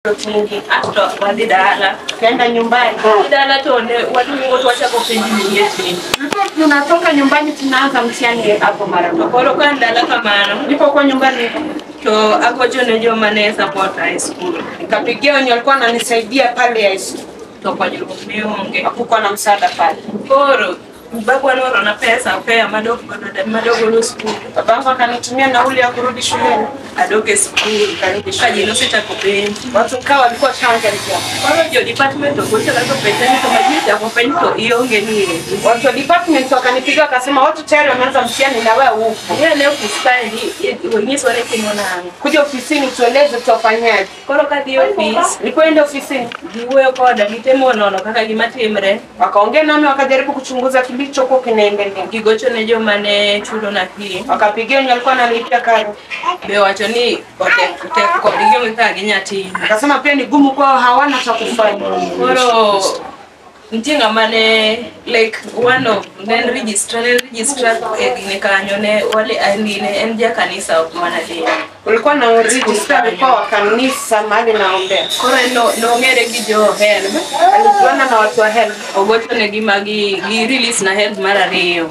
Tingi ato wadidala kaenda nyumbani wadidala tone watu wote wacha kupenji yetu tunatoka nyumbani tunaanza mtihani hapo mara moja kwa hiyo ndala kama nipo kwa nyumbani to hapo jo mane support high school nikapigia wenye walikuwa wananisaidia pale high school to kwa juu mionge hapo kwa na msaada pale koro babu anoro na pesa pea madogo no school baba akanitumia nauli ya kurudi shuleni adoke school karudi shule no sita kupenzi watu kawa walikuwa chanja ndio kwa hiyo department ogocha lazo pesa kama jinsi hapo pento ionge ni watu department wakanipiga akasema watu tayari wameanza mtihani na wewe upo yeye leo kustaili wenyewe wale kimona kuja ofisini tueleze tutafanyaje koro kadi office nilipoenda ofisini niwe kwa dalitemo naona kaka limatemre wakaongea nami wakajaribu kuchunguza kilichokuwa kinaendelea kigocho nejo mane chulo na hii wakapigia nyalikuwa alikuwa analipia karo leo acho ni kwa hiyo mtagi nyati akasema pia ni gumu kwao hawana cha kufanya koro ntinga mane like one of then register nikanyone wale anine enja kanisa manade ulikuwa na register kwa kanisa mahali naombea koro no ngere gijo help alikuwa na watu wa help ogoto ne gimagi release na help mara leo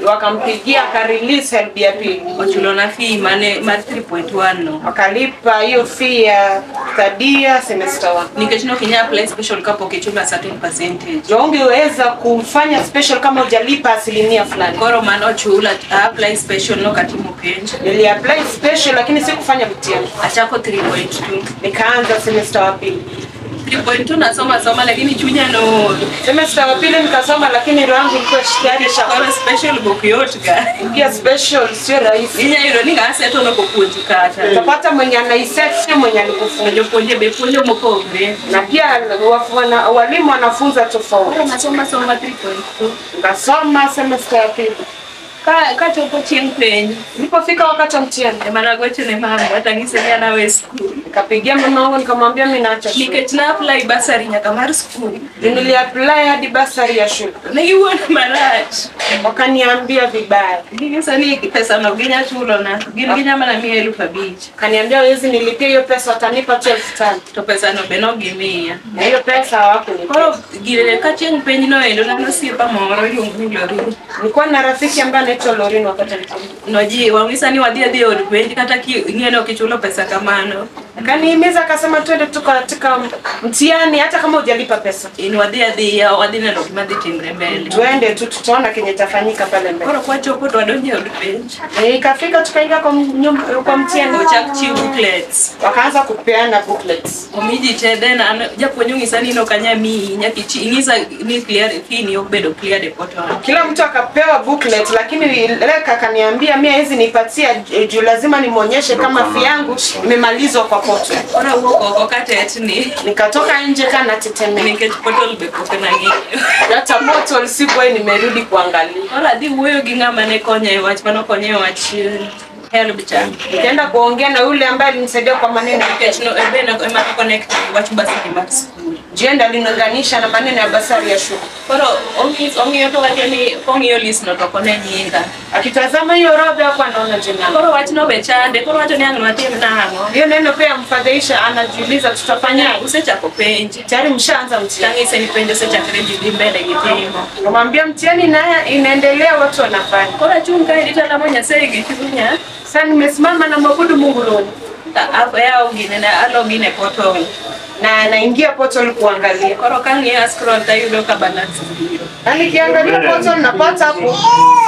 wakampigia ka release help ya pili ochulona fee mane mar 3.1 no wakalipa hiyo fee ya tadia semester 1 nikachino kinya apply special kapo kichuma certain percentage ungeweza kufanya special kama hujalipa asilimia fulani koro mano chula apply special no katimu page nili apply special lakini sikufanya mtihani achako 3.2 nikaanza semester wa pili 3.2 nasoma lakini chunya no semester wa pili nikasoma lakini roho yangu ilikuwa shikari shakara special book yote ya special sio rahisi ina hilo ningaseto no kukunjikata utapata mwenye anaiset sio mwenye alikufunja ponje beponje mokove na pia walimu wanafunza tofauti nasoma 3.2 ngasoma semester ya pili kati upo chimpeni nilipofika wakati wa mtihani maana gocho ne mama atangisema na wewe school nikapigia mama wangu nikamwambia mimi naacha shule nikatina apply basari Nyakamar school nili apply hadi basari ya shule nikiona marach wakaniambia vibaya nini sani pesa na ginya chulo na ginya mana 1,500 kaniambia hizi nilipia hiyo pesa watanipa 12,000 to pesa no benogimia na hiyo pesa hawakunipa kwa gile kati mpeni no endo na sipa moro yungulori nilikuwa na rafiki ambaye Lorino wakati noji wamisa wadia odpendi kata ngene ukichulo pesa kamano kanihimiza akasema twende tuko katika mtihani hata kama hujalipa pesa ni wadia wadina dokumenti timbre mbele twende tu tutaona kenye tafanyika pale mbele bora kwa choko ndo adonja odpendi ikafika tukaingia kwa mtihani uchachi booklets wakaanza kupeana booklets omiji tedena japo nyungi sana ino kanyami nyakichi ingiza ni clear fini obedo clear the bottom kila mtu akapewa booklet lakini leka kaniambia mimi hizi nipatia juu lazima nimuonyeshe kama fi yangu imemalizwa kwa poto ona huko kate etni nikatoka nje kana tetemeka nikachipotol bekoke na ngine hata poto sikuwa nimerudi kuangalia ona di wewe gingama ne konye wach mano konye wach help cha nikaenda kuongea na yule ambaye alinisaidia kwa maneno no ebena kwa connect wach basi kimax jenda linaunganisha na maneno ya basari ya shule koro ongi yoto wajeni kongi yo list no to kone nyinga akitazama hiyo orodha kwa anaona jina koro wach no bechande koro wacho ni ang'o atim nango hiyo neno pia mfadhaisha anajiuliza tutafanya usecha kopenji tayari mshaanza mtihani sasa ni penjo secha credit mbele kitimo kumwambia mtihani naye inaendelea watu wanafanya koro chunga edita na mwenye sege kibunya sasa nimesimama na mabudu Mungu loni hapo yao ngine na alogine poto na naingia portal kuangalia koro kangi ya scroll tayudo ka balance zero yani kiangalia portal napata hapo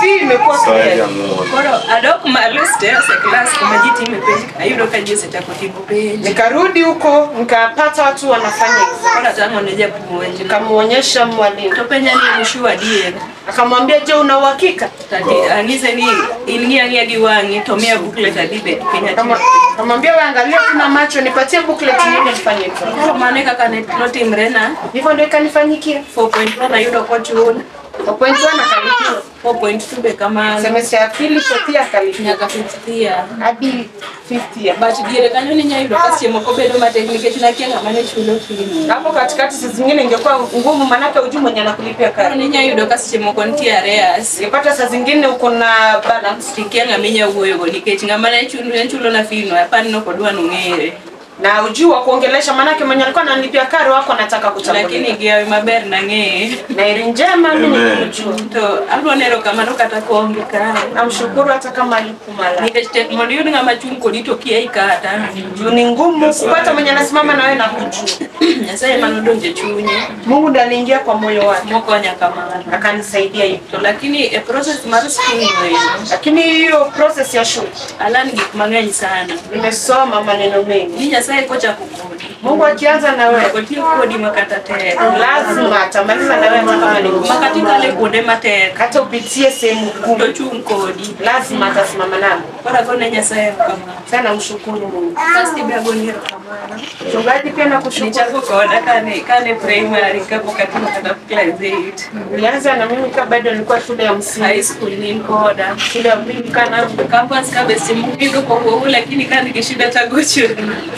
si imekuwa clear koro adok malust ya class kama jiti imepeleka ayudo ka jese cha kutibu page nikarudi huko nikapata watu wanafanya exam koro tangu neje kumuonyesha kamuonyesha mwalimu topenya ni mshua die akamwambia je una uhakika anize ni ilingia giwangi tomea booklet adibe Kenya akamwambia wewe angalia kuna macho nipatie booklet nyingine nifanye hivyo maana kaka noti mrena hivyo ndio kanifanyikia 4.1 na yudo kwa chuoni 4.1 akalipiwa 4.2 be kama semester ya pili sotia akalipiwa akafikia hadi 50 but dire kanyo ni nyaido kasi mokobedo mateknike tunakianga maana chulo kile hapo katikati sisi zingine ingekuwa ngumu maana ujumbe mwenye anakulipia karo ni nyaido kasi mokontia areas nipata saa zingine uko na balance tikianga menya ugoyo niketi ngamana chulo na fino hapa nino kodwa nungere Na ujua kuongelesha manake mwenye alikuwa ananilipia karo wako anataka kutambulia. Lakini giawe maber na ng'e. Na ili njema mimi nikujua. To alonero kama kata kuonge karo. Namshukuru hata kama alikumala. Nikech teknolojia ni kama chunko dito kia ikata. Ni ngumu kupata mwenye anasimama na wewe na kujua. Nyasaye manodonje chunye. Mungu ndiye aliingia kwa moyo wake. Mokonya kama akanisaidia hivyo. Lakini process mara school lakini hiyo process ya shule alani gik mang'eny sana. Nimesoma maneno mengi. Ni Nyasaye kocha kukodi. Mungu akianza na wewe kotia kodi makata tek. Lazima atamaliza na wewe hata kama ni makati kale kode matek. Hata upitie sehemu kubwa chung kodi. Lazima atasimama nami. Bora gone Nyasaye kama. Sana mshukuru Mungu. Basi bado ni kama. Chungaji pia nakushukuru. Nichako koda kane primary kapo katika kata class 8. Nilianza na mimi kama bado nilikuwa shule ya msingi. High school ni koda. Shule ya msingi kana campus kabisa mpigo kwa huo lakini kana kishida tagocho.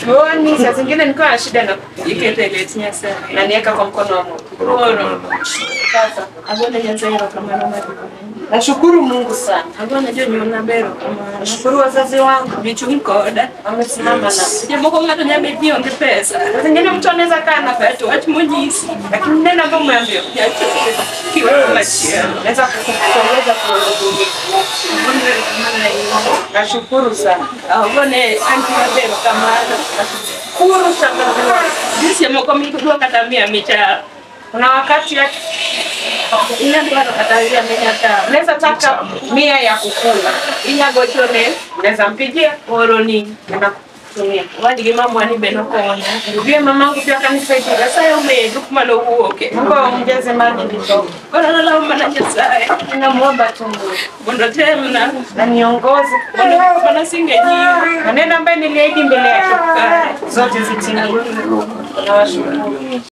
Chuoni saa zingine nilikuwa na shida na iketelet Nyasaye. Na niweka kwa mkono wa Mungu. Roho. Sasa abone Nyasaye kama na nashukuru Mungu sana. Abone jo nyona bero kama. Nashukuru wazazi wangu. Bichung koda. Wamesimama na. Jambo ngato nyabe nionge pesa. Saa zingine mtu anaweza kaa na pesa watu monyisi. Lakini neno ambalo umeambiwa kiwa machia. Naweza kukueleza nashukuru sana. Abone anti bero kama. Kuru sana. Jinsi ya mko mimi kata 100 micha. Kuna wakati ya ina ndo katalia menyata. Naweza taka 100 ya kukula. Ina gochone naweza mpigia oroni na kutumia. Wandi mama ani beno konya. Ndio mamangu pia kanisaidia. Sasa umeenda kumalo uoke. Mungu aongeze mali kidogo. Bora la mama na Nyasaye. Ninamuomba tu Mungu. Bondo tena na niongoze. Bwana singejibu. Maneno ambayo niliahidi mbele yake zote zitimie. Nawashukuru.